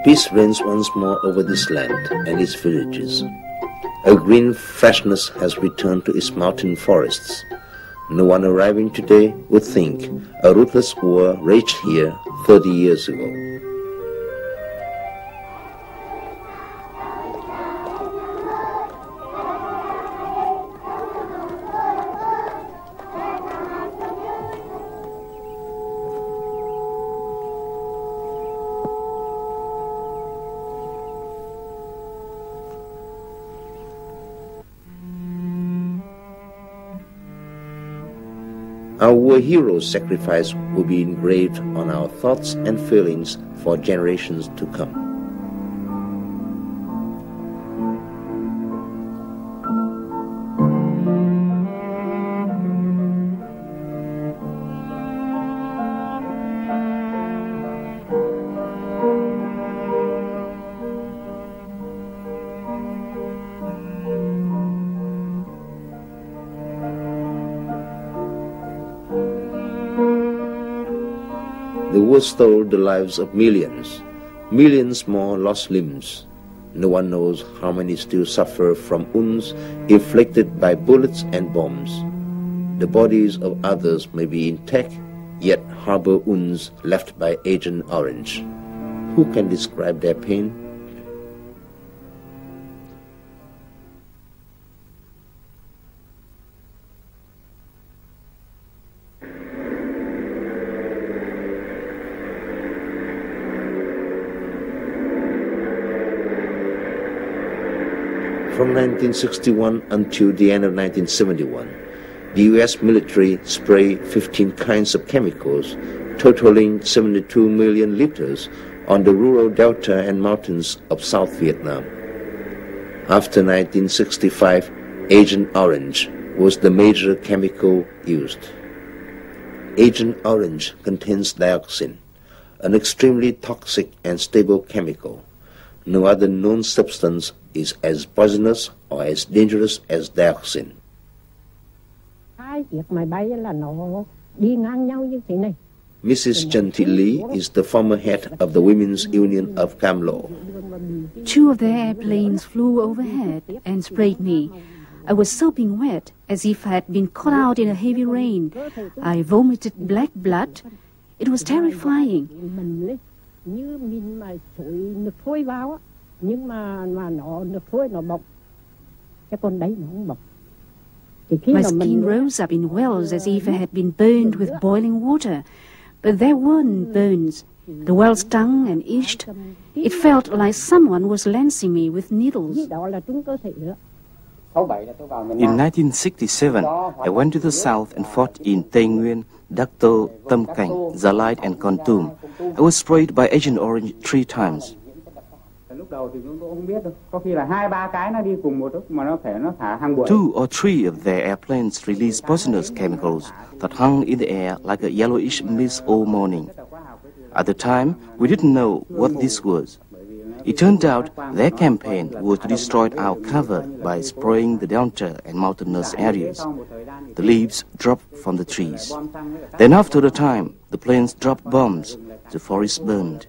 Peace reigns once more over this land and its villages. A green freshness has returned to its mountain forests. No one arriving today would think a ruthless war raged here 30 years ago. Our war heroes' sacrifice will be engraved on our thoughts and feelings for generations to come. The war stole the lives of millions. Millions more lost limbs. No one knows how many still suffer from wounds inflicted by bullets and bombs. The bodies of others may be intact, yet harbor wounds left by Agent Orange. Who can describe their pain? From 1961 until the end of 1971, the U.S. military sprayed 15 kinds of chemicals, totaling 72 million liters, on the rural delta and mountains of South Vietnam. After 1965, Agent Orange was the major chemical used. Agent Orange contains dioxin, an extremely toxic and stable chemical. No other known substance is as poisonous or as dangerous as dioxin. Mrs. Chanti Lee is the former head of the Women's Union of Cam Lo. 2 of their airplanes flew overhead and sprayed me. I was sopping wet, as if I had been caught out in a heavy rain. I vomited black blood. It was terrifying. My skin rose up in wells as if I had been burned with boiling water. But there weren't burns. The wells stung and itched. It felt like someone was lancing me with needles. In 1967, I went to the south and fought in Tây Nguyên, Dak To, Tâm Cảnh, Gia Lai and Kon Tum. I was sprayed by Agent Orange 3 times. 2 or 3 of their airplanes released poisonous chemicals that hung in the air like a yellowish mist all morning. At the time, we didn't know what this was. It turned out their campaign was to destroy our cover by spraying the delta and mountainous areas. The leaves dropped from the trees. Then after a time, the planes dropped bombs. The forest burned.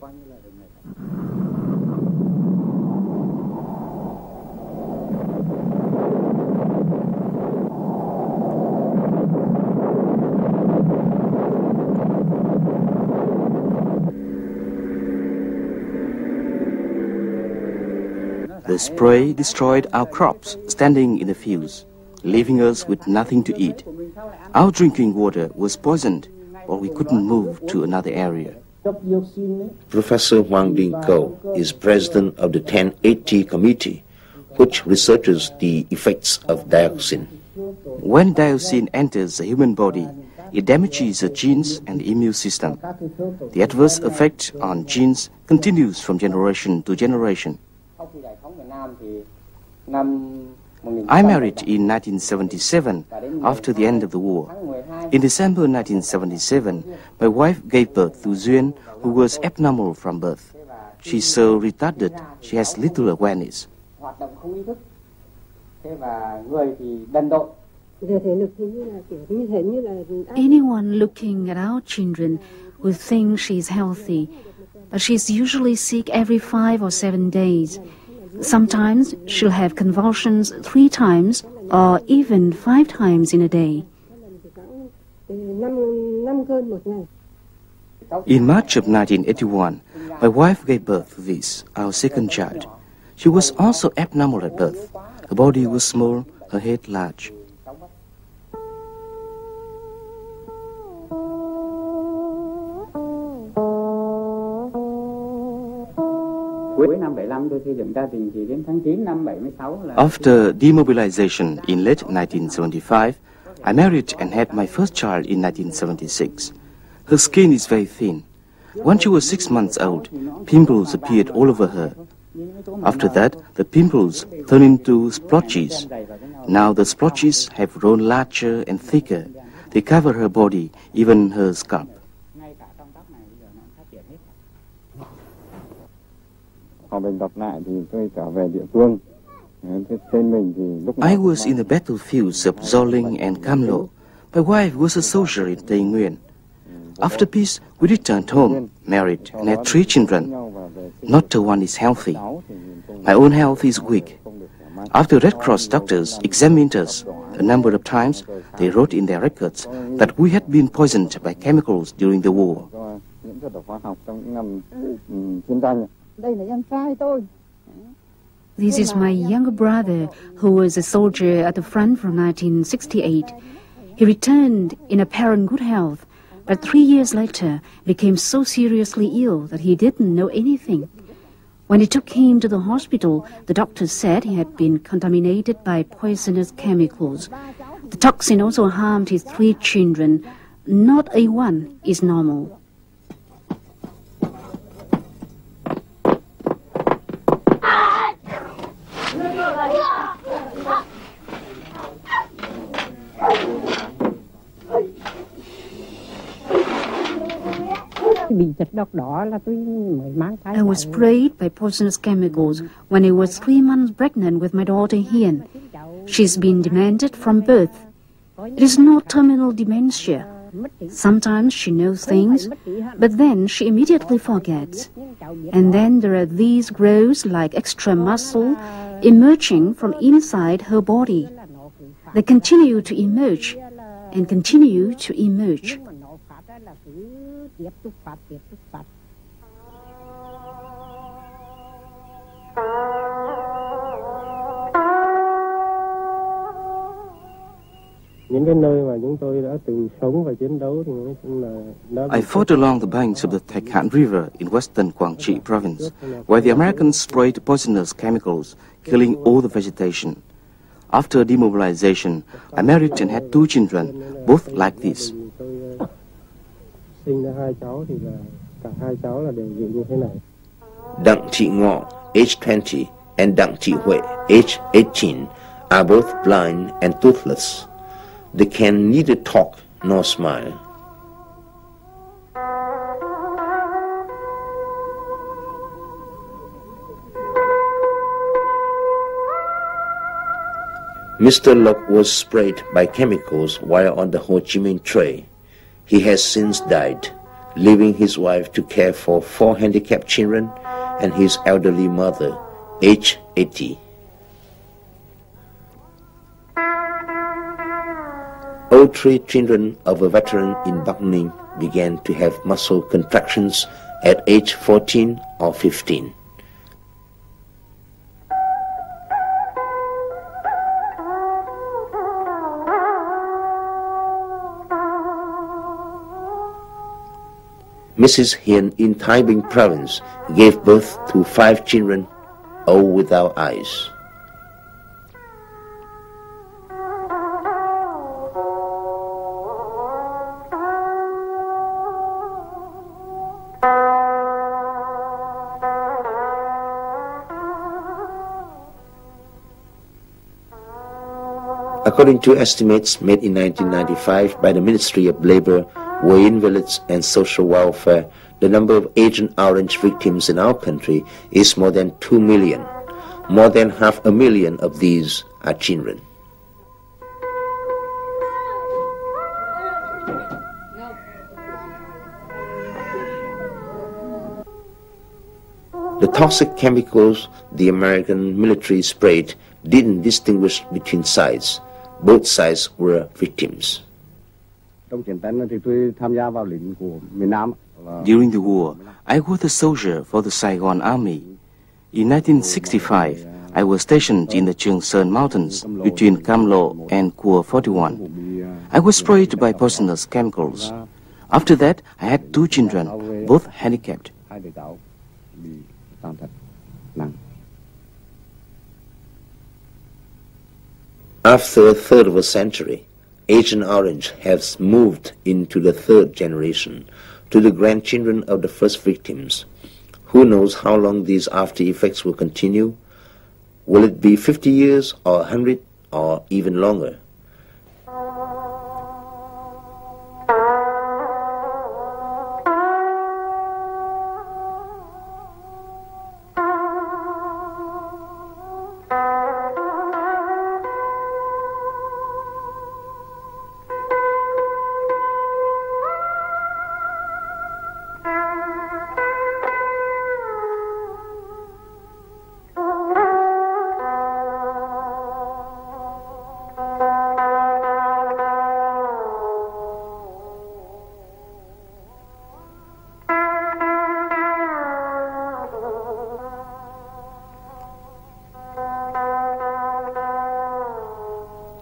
The spray destroyed our crops standing in the fields, leaving us with nothing to eat. Our drinking water was poisoned, but we couldn't move to another area. Professor Hoàng Đình Cầu is president of the 1080 Committee, which researches the effects of dioxin. When dioxin enters the human body, it damages the genes and the immune system. The adverse effect on genes continues from generation to generation. I married in 1977, after the end of the war. In December 1977, my wife gave birth to Duyên, who was abnormal from birth. She's so retarded, she has little awareness. Anyone looking at our children would think she's healthy, but she's usually sick every 5 or 7 days. Sometimes she'll have convulsions 3 times or even 5 times in a day. In March of 1981, my wife gave birth to this, our second child. She was also abnormal at birth. Her body was small, her head large. After demobilization in late 1975, I married and had my first child in 1976. Her skin is very thin. When she was 6 months old, pimples appeared all over her. After that, the pimples turned into splotches. Now the splotches have grown larger and thicker. They cover her body, even her scalp. I was in the battlefields of Zoling and Cam Lo. My wife was a soldier in Tây Nguyên. After peace, we returned home, married, and had 3 children. Not one is healthy. My own health is weak. After Red Cross doctors examined us a number of times, they wrote in their records that we had been poisoned by chemicals during the war. This is my younger brother, who was a soldier at the front from 1968. He returned in apparent good health, but 3 years later became so seriously ill that he didn't know anything. When they took him to the hospital, the doctors said he had been contaminated by poisonous chemicals. The toxin also harmed his 3 children. Not a one is normal. I was sprayed by poisonous chemicals when I was 3 months pregnant with my daughter Hiền. She's been demented from birth. It is not terminal dementia. Sometimes she knows things, but then she immediately forgets. And then there are these growths like extra muscle emerging from inside her body. They continue to emerge and continue to emerge. I fought along the banks of the Thạch Hãn River in western Quảng Trị province, where the Americans sprayed poisonous chemicals, killing all the vegetation. After demobilization, I married and had 2 children, both like this. Đặng Thị Ngọ, age 20, and Đặng Thị Huệ, age 18, are both blind and toothless. They can neither talk nor smile. Mr. Lộc was sprayed by chemicals while on the Ho Chi Minh Trail. He has since died, leaving his wife to care for 4 handicapped children and his elderly mother, age 80. All 3 children of a veteran in Bắc Ninh began to have muscle contractions at age 14 or 15. Mrs. Hiền in Thái Bình province gave birth to 5 children, all without eyes. According to estimates made in 1995 by the Ministry of Labor, War Invalids and Social Welfare, the number of Agent Orange victims in our country is more than 2 million. More than 500,000 of these are children. The toxic chemicals the American military sprayed didn't distinguish between sides. Both sides were victims. During the war, I was a soldier for the Saigon Army. In 1965, I was stationed in the Trường Sơn Mountains between Cam Lo and Khua 41. I was sprayed by poisonous chemicals. After that, I had 2 children, both handicapped. After a third of a century, Agent Orange has moved into the 3rd generation, to the grandchildren of the first victims. Who knows how long these after effects will continue? Will it be 50 years or 100 or even longer?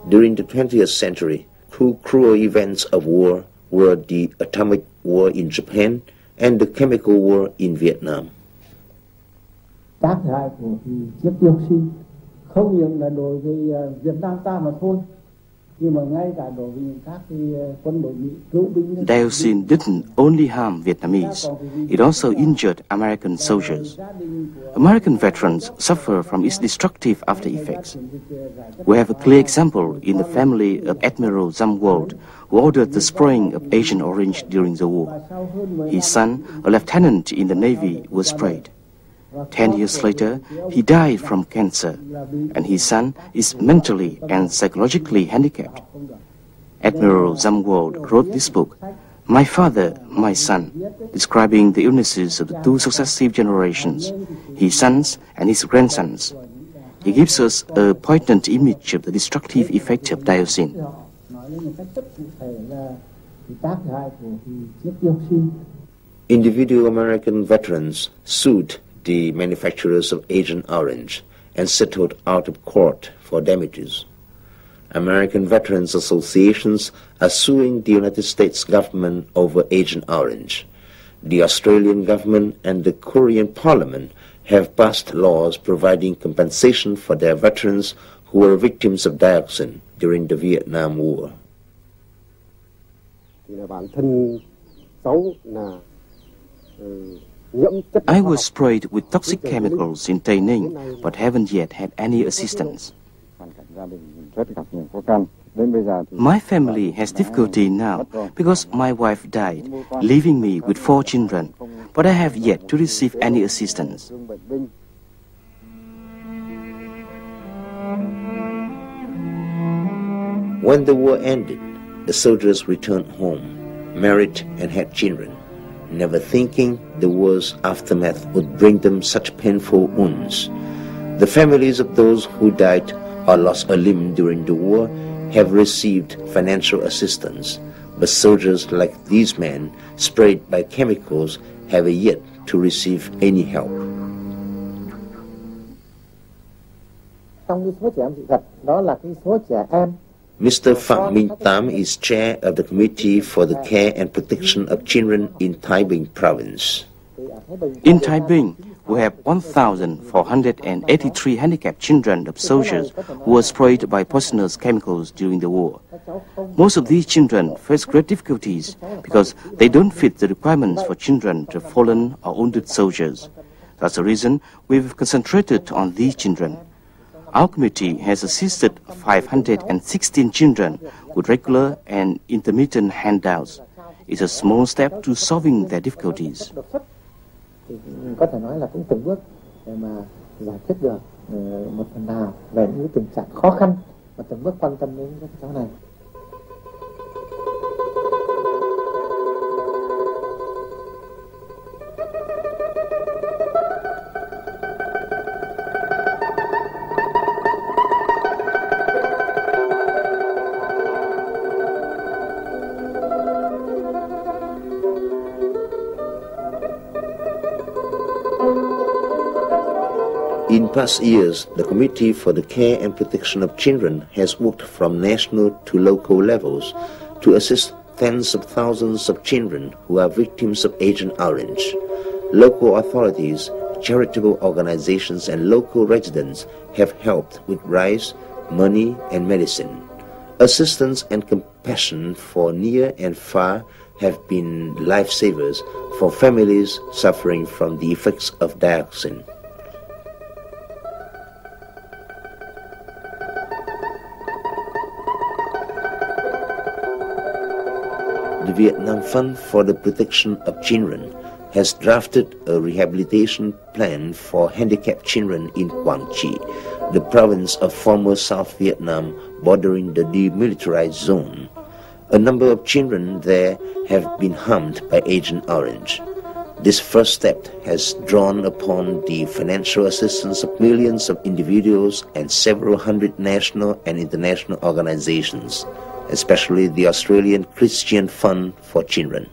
During the 20th century, 2 cruel events of war were the atomic war in Japan and the chemical war in Vietnam. Tác hại của chất dioxin không những là đối với Việt Nam ta mà thôi, nhưng mà ngay cả đối với những các quân đội Mỹ cứu binh. Dioxin didn't only harm Vietnamese, it also injured American soldiers. American veterans suffer from its destructive after effects. We have a clear example in the family of Admiral Zumwalt, who ordered the spraying of Agent Orange during the war. His son, a lieutenant in the Navy, was sprayed. 10 years later, he died from cancer, and his son is mentally and psychologically handicapped. Admiral Zumwalt wrote this book, My Father, My Son, describing the illnesses of the 2 successive generations, his sons and his grandsons. He gives us a poignant image of the destructive effect of dioxin. Individual American veterans sued the manufacturers of Agent Orange and settled out of court for damages. American veterans associations are suing the United States government over Agent Orange. The Australian government and the Korean parliament have passed laws providing compensation for their veterans who were victims of dioxin during the Vietnam War. I was sprayed with toxic chemicals in Tây Ninh, but haven't yet had any assistance. My family has difficulty now because my wife died, leaving me with 4 children, but I have yet to receive any assistance. When the war ended, the soldiers returned home, married and had children, never thinking the war's aftermath would bring them such painful wounds. The families of those who died or lost a limb during the war have received financial assistance, but soldiers like these men, sprayed by chemicals, have yet to receive any help. Mr. Phạm Minh Tam is chair of the Committee for the Care and Protection of Children in Thái Bình Province. In Thái Bình, we have 1,483 handicapped children of soldiers who were sprayed by poisonous chemicals during the war. Most of these children face great difficulties because they don't fit the requirements for children to fallen or wounded soldiers. That's the reason we've concentrated on these children. Our committee has assisted 516 children with regular and intermittent handouts. It's a small step to solving their difficulties. Có thể nói là cũng từng bước để mà giải quyết được một phần nào về những tình trạng khó khăn và từng bước quan tâm đến các cháu này. In past years, the Committee for the Care and Protection of Children has worked from national to local levels to assist tens of thousands of children who are victims of Agent Orange. Local authorities, charitable organizations, and local residents have helped with rice, money, and medicine. Assistance and compassion for near and far have been lifesavers for families suffering from the effects of dioxin. The Vietnam Fund for the Protection of Children has drafted a rehabilitation plan for handicapped children in Quang Tri, the province of former South Vietnam bordering the demilitarized zone. A number of children there have been harmed by Agent Orange. This first step has drawn upon the financial assistance of millions of individuals and several hundred national and international organizations, especially the Australian Christian Fund for Children.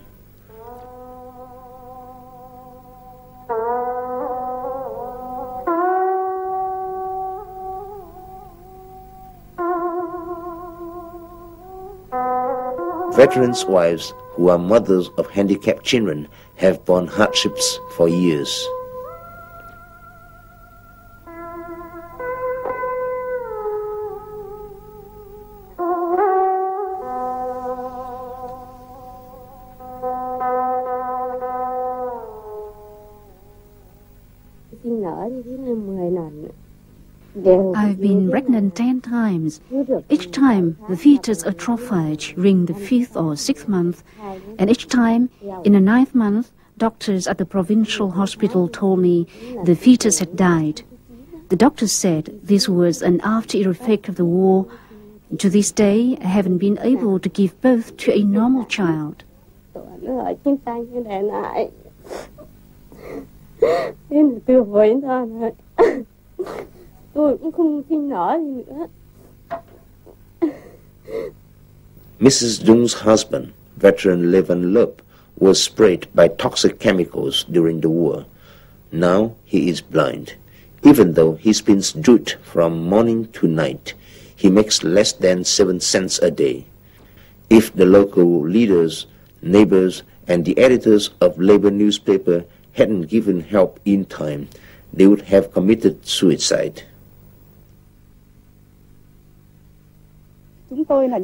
Veterans' wives who are mothers of handicapped children have borne hardships for years. I've been pregnant 10 times. Each time the fetus atrophied during the 5th or 6th month, and each time in the 9th month, doctors at the provincial hospital told me the fetus had died. The doctors said this was an after effect of the war. To this day, I haven't been able to give birth to a normal child. Mrs. Dung's husband, veteran Levan Lup, was sprayed by toxic chemicals during the war. Now he is blind. Even though he spins jute from morning to night, he makes less than 7 cents a day. If the local leaders, neighbors, and the editors of labor newspaper hadn't given help in time, they would have committed suicide.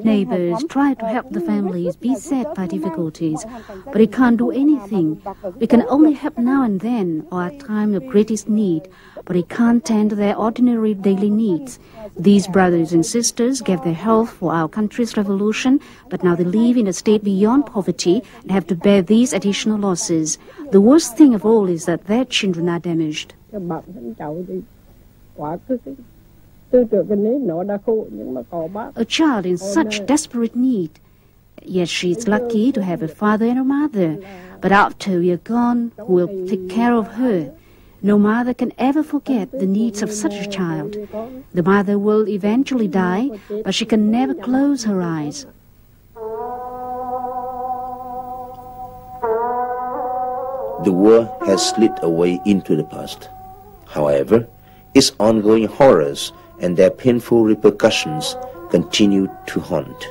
Neighbors try to help the families beset by difficulties, but they can't do anything. We can only help now and then, or at time of greatest need, but they can't tend to their ordinary daily needs. These brothers and sisters gave their health for our country's revolution, but now they live in a state beyond poverty and have to bear these additional losses. The worst thing of all is that their children are damaged. A child in such desperate need. Yes, she is lucky to have a father and a mother, but after we are gone, who will take care of her? No mother can ever forget the needs of such a child. The mother will eventually die, but she can never close her eyes. The war has slid away into the past. However, its ongoing horrors and their painful repercussions continue to haunt.